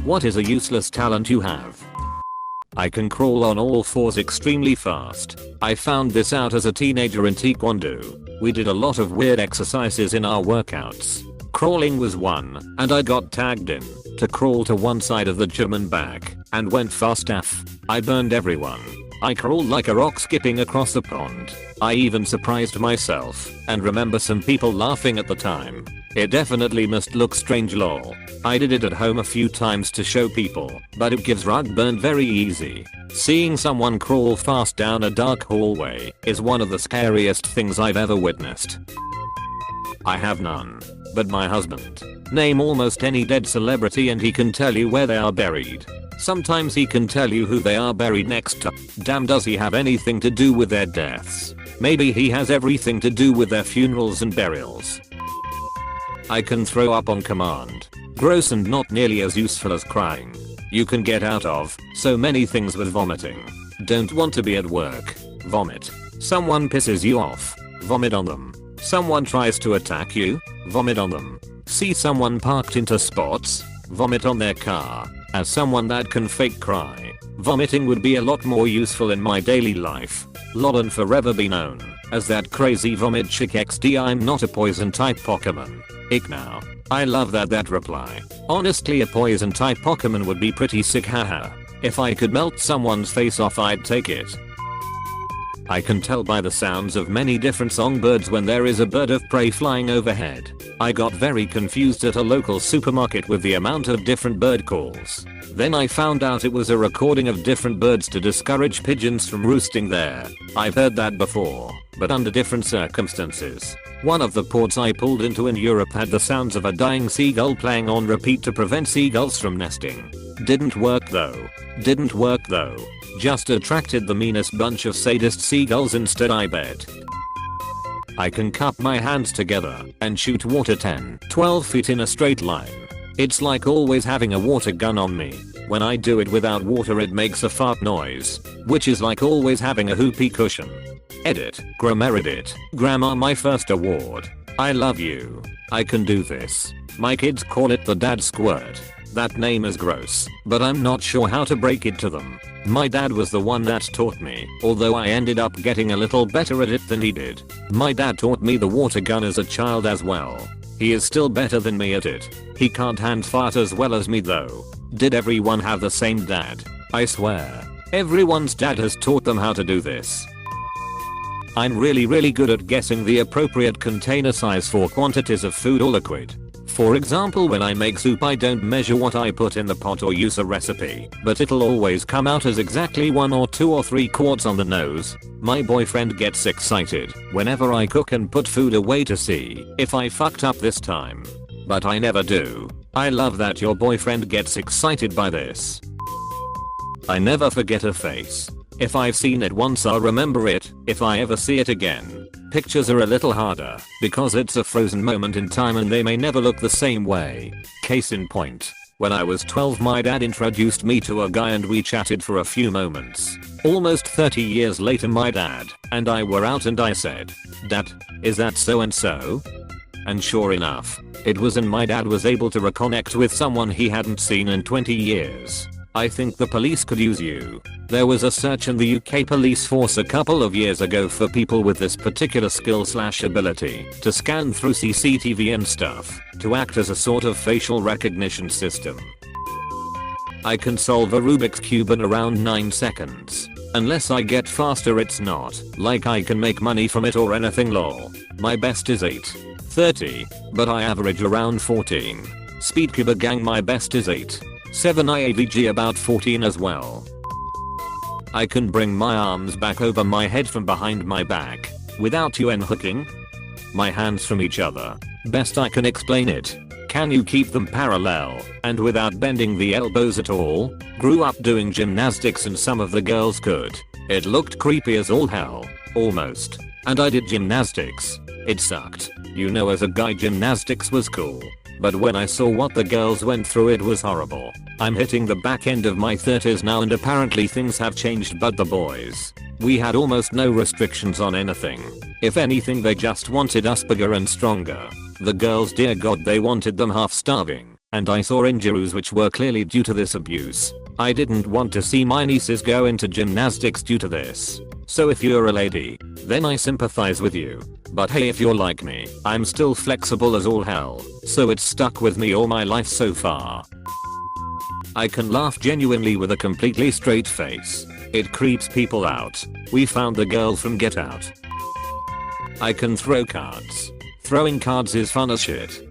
What is a useless talent you have? I can crawl on all fours extremely fast. I found this out as a teenager in Taekwondo. We did a lot of weird exercises in our workouts. Crawling was one, and I got tagged in to crawl to one side of the gym and back, and went fast AF. I burned everyone. I crawled like a rock skipping across the pond. I even surprised myself, and remember some people laughing at the time. It definitely must look strange lol. I did it at home a few times to show people, but it gives rug burn very easy. Seeing someone crawl fast down a dark hallway is one of the scariest things I've ever witnessed. I have none. But my husband. Name almost any dead celebrity and he can tell you where they are buried. Sometimes he can tell you who they are buried next to. Damn, does he have anything to do with their deaths? Maybe he has everything to do with their funerals and burials. I can throw up on command. Gross and not nearly as useful as crying. You can get out of so many things with vomiting. Don't want to be at work? Vomit. Someone pisses you off? Vomit on them. Someone tries to attack you? Vomit on them. See someone parked into spots? Vomit on their car. As someone that can fake cry, vomiting would be a lot more useful in my daily life. Lol, and forever be known as that crazy vomit chick XD. I'm not a poison type Pokemon. Ick now. I love that reply. Honestly, a poison type Pokemon would be pretty sick, haha. If I could melt someone's face off, I'd take it. I can tell by the sounds of many different songbirds when there is a bird of prey flying overhead. I got very confused at a local supermarket with the amount of different bird calls. Then I found out it was a recording of different birds to discourage pigeons from roosting there. I've heard that before, but under different circumstances. One of the ports I pulled into in Europe had the sounds of a dying seagull playing on repeat to prevent seagulls from nesting. Didn't work though. Just attracted the meanest bunch of sadist seagulls instead, I bet. I can cup my hands together and shoot water 10-12 feet in a straight line. It's like always having a water gun on me. When I do it without water it makes a fart noise, which is like always having a whoopee cushion. Edit. AskReddit. Grandma, my first award. I love you. I can do this. My kids call it the dad squirt. That name is gross, but I'm not sure how to break it to them. My dad was the one that taught me, although I ended up getting a little better at it than he did. My dad taught me the water gun as a child as well. He is still better than me at it. He can't hand fart as well as me though. Did everyone have the same dad? I swear. Everyone's dad has taught them how to do this. I'm really good at guessing the appropriate container size for quantities of food or liquid. For example, when I make soup I don't measure what I put in the pot or use a recipe, but it'll always come out as exactly 1 or 2 or 3 quarts on the nose. My boyfriend gets excited whenever I cook and put food away to see if I fucked up this time. But I never do. I love that your boyfriend gets excited by this. I never forget a face. If I've seen it once I'll remember it, if I ever see it again. Pictures are a little harder, because it's a frozen moment in time and they may never look the same way. Case in point. When I was 12 my dad introduced me to a guy and we chatted for a few moments. Almost 30 years later my dad and I were out and I said, "Dad, is that so and so?" And sure enough, it was, and my dad was able to reconnect with someone he hadn't seen in 20 years. I think the police could use you. There was a search in the UK police force a couple of years ago for people with this particular skill/ability to scan through CCTV and stuff to act as a sort of facial recognition system. I can solve a Rubik's Cube in around 9 seconds. Unless I get faster it's not like I can make money from it or anything lol. My best is 8:30, but I average around 14. Speedcuba gang, my best is 8:7. I AVG about 14 as well. I can bring my arms back over my head from behind my back without unhooking my hands from each other. Best I can explain it. Can you keep them parallel and without bending the elbows at all? Grew up doing gymnastics and some of the girls could. It looked creepy as all hell, almost. And I did gymnastics. It sucked. You know, as a guy gymnastics was cool. But when I saw what the girls went through it was horrible. I'm hitting the back end of my 30s now and apparently things have changed, but the boys, we had almost no restrictions on anything. If anything they just wanted us bigger and stronger. The girls, dear god, they wanted them half starving and I saw injuries which were clearly due to this abuse. I didn't want to see my nieces go into gymnastics due to this. So if you're a lady, then I sympathize with you. But hey, if you're like me, I'm still flexible as all hell, so it's stuck with me all my life so far. I can laugh genuinely with a completely straight face. It creeps people out. We found the girl from Get Out. I can throw cards. Throwing cards is fun as shit.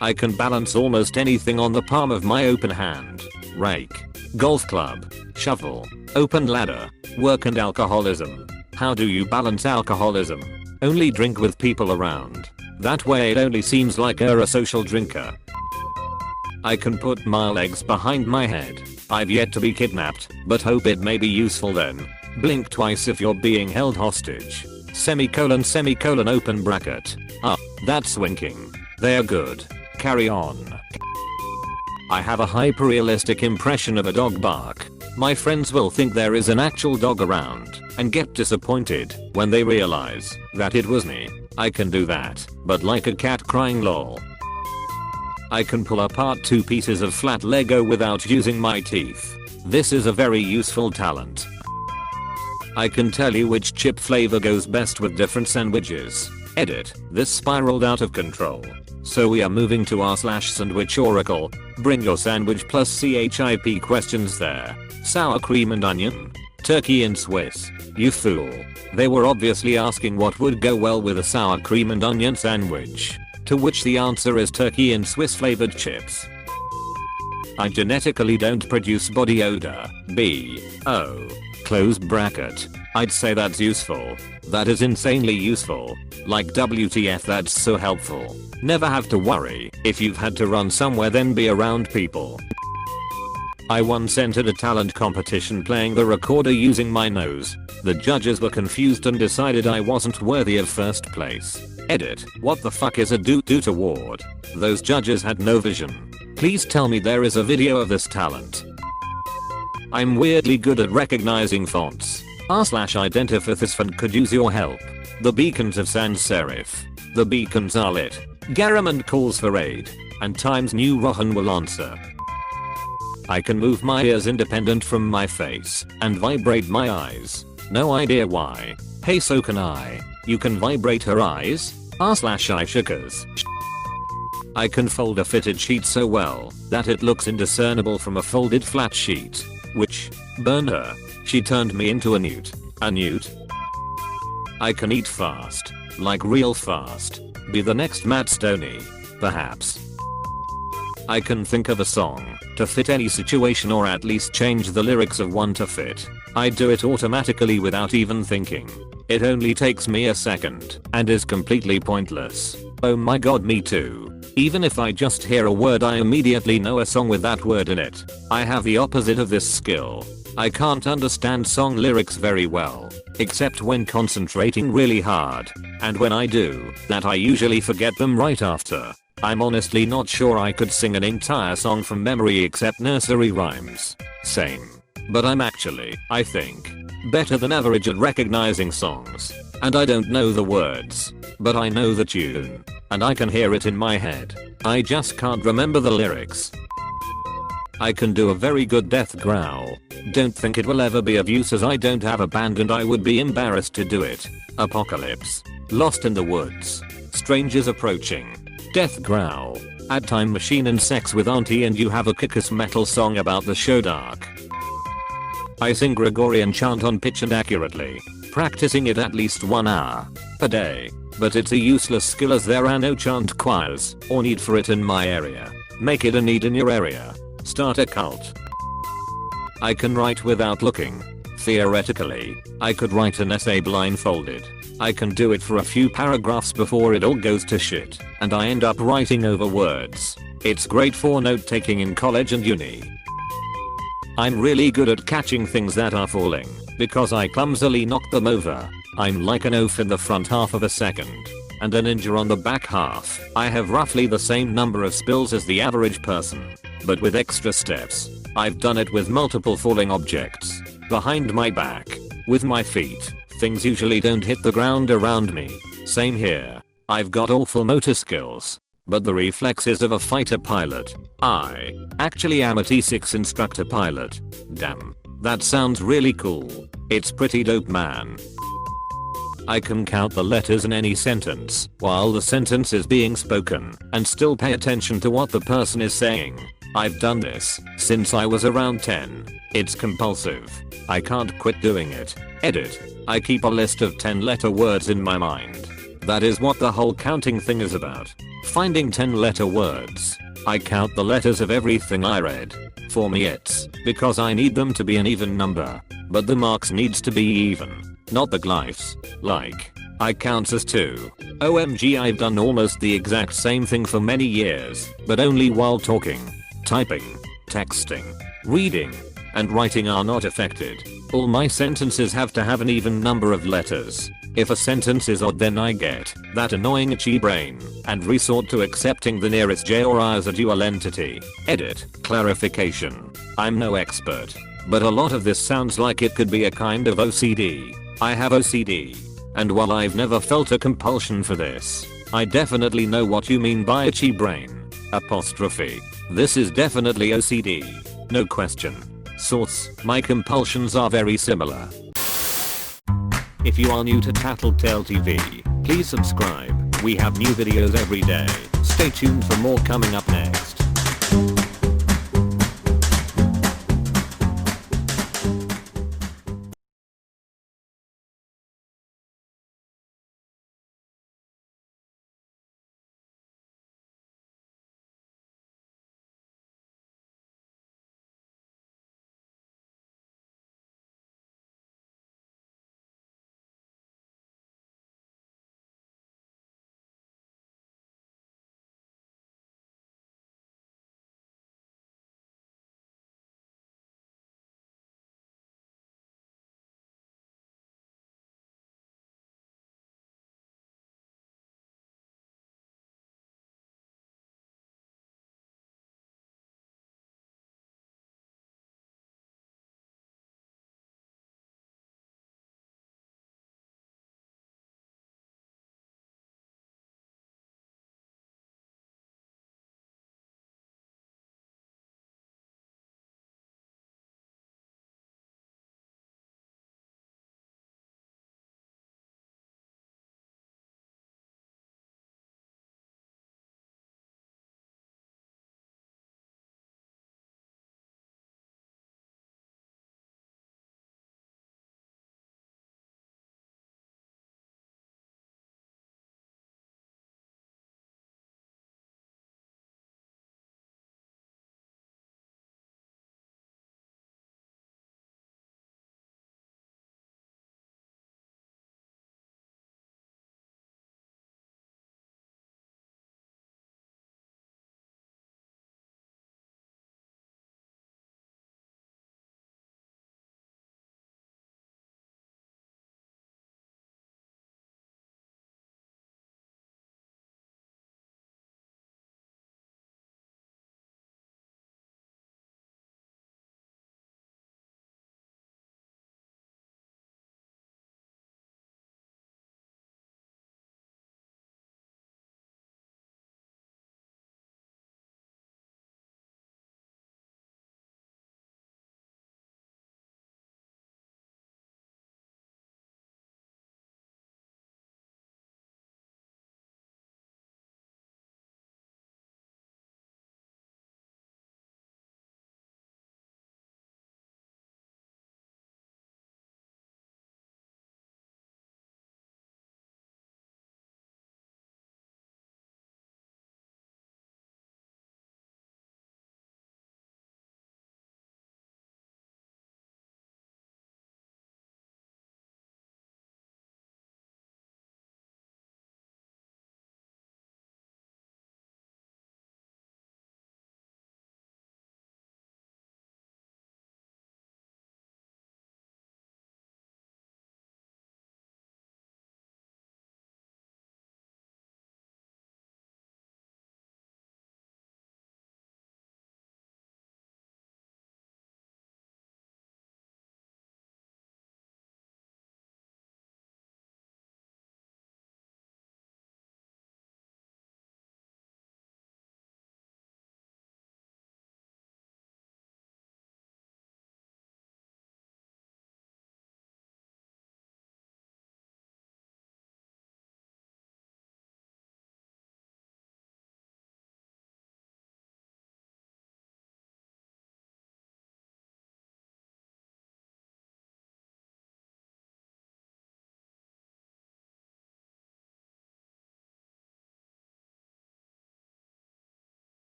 I can balance almost anything on the palm of my open hand. Rake, golf club, shovel, open ladder, work and alcoholism. How do you balance alcoholism? Only drink with people around. That way it only seems like you're a social drinker. I can put my legs behind my head. I've yet to be kidnapped, but hope it may be useful then. Blink twice if you're being held hostage. Semicolon semicolon open bracket. Ah, that's winking. They're good. Carry on. I have a hyper-realistic impression of a dog bark. My friends will think there is an actual dog around and get disappointed when they realize that it was me. I can do that, but like a cat crying lol. I can pull apart 2 pieces of flat Lego without using my teeth. This is a very useful talent. I can tell you which chip flavor goes best with different sandwiches. Edit. This spiraled out of control. So we are moving to r/sandwich oracle. Bring your sandwich plus CHIP questions there. Sour cream and onion? Turkey and Swiss? You fool. They were obviously asking what would go well with a sour cream and onion sandwich. To which the answer is turkey and Swiss flavored chips. I genetically don't produce body odor. B-O. Close bracket. I'd say that's useful. That is insanely useful. Like WTF, that's so helpful. Never have to worry. If you've had to run somewhere, then be around people. I once entered a talent competition playing the recorder using my nose. The judges were confused and decided I wasn't worthy of first place. Edit. What the fuck is a doot award? Those judges had no vision. Please tell me there is a video of this talent. I'm weirdly good at recognizing fonts. r/identify could use your help. The beacons of sans serif. The beacons are lit. Garamond calls for aid. And Times New Rohan will answer. I can move my ears independent from my face and vibrate my eyes. No idea why. Hey, so can I. You can vibrate her eyes? r/I shookers. I can fold a fitted sheet so well that it looks indiscernible from a folded flat sheet. Which, burn her. She turned me into a newt. A newt? I can eat fast. Like real fast. Be the next Matt Stoney. Perhaps. I can think of a song to fit any situation, or at least change the lyrics of one to fit. I do it automatically without even thinking. It only takes me a second and is completely pointless. Oh my god, me too. Even if I just hear a word, I immediately know a song with that word in it. I have the opposite of this skill. I can't understand song lyrics very well, except when concentrating really hard. And when I do that, I usually forget them right after. I'm honestly not sure I could sing an entire song from memory except nursery rhymes. Same. But I'm actually, I think, better than average at recognizing songs. And I don't know the words, but I know the tune. And I can hear it in my head. I just can't remember the lyrics. I can do a very good death growl. Don't think it will ever be of use as I don't have a band and I would be embarrassed to do it. Apocalypse. Lost in the woods. Strangers approaching. Death growl. Add time machine and sex with auntie and you have a kick-ass metal song about the show Dark. I sing Gregorian chant on pitch and accurately, practicing it at least 1 hour per day, but it's a useless skill as there are no chant choirs or need for it in my area. Make it a need in your area. Start a cult. I can write without looking. Theoretically, I could write an essay blindfolded. I can do it for a few paragraphs before it all goes to shit, and I end up writing over words. It's great for note taking in college and uni. I'm really good at catching things that are falling, because I clumsily knock them over. I'm like an oaf in the front half of a second, and a ninja on the back half. I have roughly the same number of spills as the average person, but with extra steps. I've done it with multiple falling objects, behind my back, with my feet. Things usually don't hit the ground around me. Same here. I've got awful motor skills, but the reflexes of a fighter pilot. I actually am a T6 instructor pilot. Damn. That sounds really cool. It's pretty dope, man. I can count the letters in any sentence while the sentence is being spoken and still pay attention to what the person is saying. I've done this since I was around 10. It's compulsive. I can't quit doing it. Edit. I keep a list of 10-letter words in my mind. That is what the whole counting thing is about. Finding 10-letter words. I count the letters of everything I read. For me it's because I need them to be an even number. But the marks needs to be even. Not the glyphs. Like, I counts as 2. OMG, I've done almost the exact same thing for many years, but only while talking. Typing, texting, reading, and writing are not affected. All my sentences have to have an even number of letters. If a sentence is odd, then I get that annoying itchy brain and resort to accepting the nearest J or I as a dual entity. Edit. Clarification. I'm no expert, but a lot of this sounds like it could be a kind of OCD. I have OCD, and while I've never felt a compulsion for this, I definitely know what you mean by itchy brain. Apostrophe. This is definitely OCD. No question. Source. My compulsions are very similar. If you are new to Tattletale TV, please subscribe. We have new videos every day. Stay tuned for more coming up next.